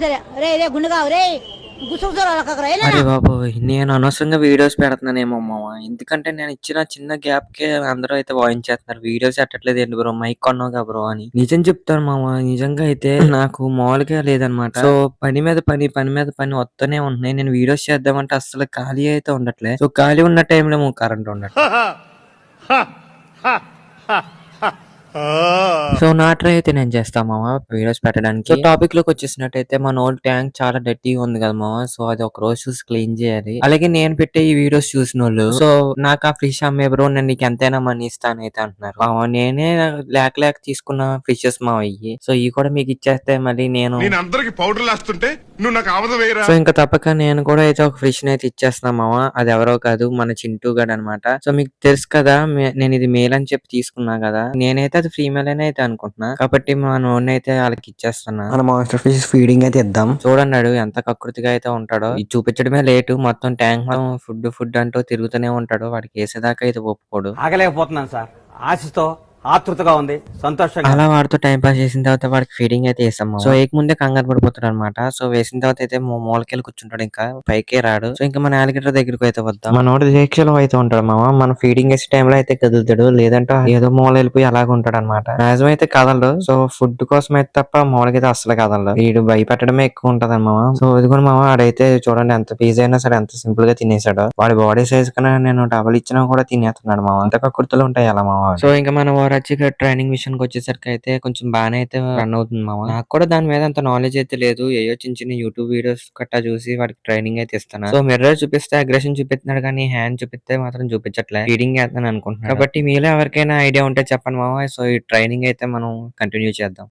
సరే రే రే గుండుగావు రే అరే బాబోయ్! నేను అనవసరంగా వీడియోస్ పెడుతున్నానేమో మామ. ఎందుకంటే నేను ఇచ్చిన చిన్న గ్యాప్‌కే అందరూ అయితే వాయించేస్తున్నారు. వీడియోస్ ఎట్టట్లేదేంటి బ్రో మైక్ కొన్నావుగా బ్రో అని. నిజం చెప్తాను మామ. నిజంగా అయితే నాకు మామూలుగా లేదనమాట. సో పని మీద పని, పని మీద పని వత్తనే ఉంటున్నాయి. నేను వీడియోస్ చేద్దామంటే అస్సలు ఖాళీ అయితే ఉండట్లే. సో ఖాళీ ఉన్న టైంలో కరెంట్ ఉండట్లే. సో నా ట్రై అయితే నేను చేస్తా మామ వీడియోస్ పెట్టడానికి. సో టాపిక్ లోకి వచ్చేసినట్టయితే మన ఓల్డ్ ట్యాంక్ చాలా డర్టీగా ఉంది కదా మామ. సో అది ఒక రోజు చూసి క్లీన్ చేయాలి. అలాగే నేను పెట్టే ఈ వీడియోస్ చూసినోళ్ళు సో నాకు ఆ ఫిష్ అమ్మే బ్రో నేను నీకు ఎంతైనా మనీ ఇస్తానైతే అంటున్నారు. మామ నేనే లేక తీసుకున్న ఫిషెస్ మావ ఇవి. సో ఇవి కూడా మీకు ఇచ్చేస్తే మళ్ళీ నేను అందరికి పౌడర్ వేస్తుంటే నువ్వు నాకు ఆవద వేయరా. సో ఇంకా తప్పక నేను కూడా అయితే ఒక ఫిష్ అయితే ఇచ్చేస్తున్నా మామ. అది ఎవరో కాదు మన చింటూ గడ్ అనమాట. సో మీకు తెలుసు కదా నేను ఇది మేల్ అని చెప్పి తీసుకున్నా కదా. నేనైతే అది ఫ్రీ మేల్ అని అయితే అనుకుంటున్నా. కాబట్టి మా నోన్ అయితే వాళ్ళకి ఇచ్చేస్తున్నా. మన మాస్టర్ ఫిష్ ఫీడింగ్ అయితే ఇద్దాం. చూడండి అడు ఎంత కకృతిగా అయితే ఉంటాడో. ఇది చూపించడమే లేటు మొత్తం ట్యాంక్ ఫుడ్ ఫుడ్ అంటూ తిరుగుతూనే ఉంటాడు. వాడికి వేసేదాకా అయితే ఒప్పుకోడు. ఆగలేకపోతున్నాను సార్, ఆశతో ఆతృతగా ఉంది, సంతోషంగా. అలా వాడితో టైం పాస్ చేసిన తర్వాత వాడికి ఫీడింగ్ అయితే వేసాం. సో ముందే కంగారు పడిపోతాడు అనమాట. సో వేసిన తర్వాత అయితే మూలకెళ్ళి కూర్చుంటాడు. ఇంకా పైకే రాడు. సో ఇంకా మన అలిగేటర్ దగ్గరికి అయితే వద్దాం. మనోడు దీక్షలో అయితే ఉంటాడు మామ. మన ఫీడింగ్ వేసే టైంలో అయితే కదులుతాడు. లేదంటే ఏదో మూల వెళ్ళిపోయి అలాగ ఉంటాడు అనమాట. మ్యాక్సిమం అయితే కదలడు. సో ఫుడ్ కోసం అయితే తప్ప మూలకైతే అస్సలు కదలడు. వీడు భయపెట్టడమే ఎక్కువ ఉంటది మామ. సో ఇది కూడా మామ ఆడైతే చూడండి ఎంత పీజ్ అయినా సరే ఎంత సింపుల్ గా తినేసాడు. వాడి బాడీ సైజ్ కన్నా నేను డబుల్ ఇచ్చినా కూడా తినేస్తున్నాడు మామ. అంత కుర్తులు ఉంటాయి అలా మామ. సో ఇంకా మన వచ్చి ట్రైనింగ్ విషయానికి వచ్చేసరికి అయితే కొంచెం బాగానే అయితే రన్ అవుతుంది మామ. నాకు కూడా దాని మీద అంత నాలెడ్జ్ అయితే లేదు. ఏయో చిన్న చిన్న యూట్యూబ్ వీడియోస్ గట్టా చూసి వాడికి ట్రైనింగ్ అయితే ఇస్తాను. సో మిర్రర్ చూపిస్తే అగ్రెషన్ చూపిస్తున్నాడు కానీ హ్యాండ్ చూపిస్తే మాత్రం చూపించట్లే. ఫీడింగ్ చేస్తాను అనుకుంటున్నాను. కాబట్టి మీలో ఎవరికైనా ఐడియా ఉంటే చెప్పండి మామ. సో ఈ ట్రైనింగ్ అయితే మనం కంటిన్యూ చేద్దాం.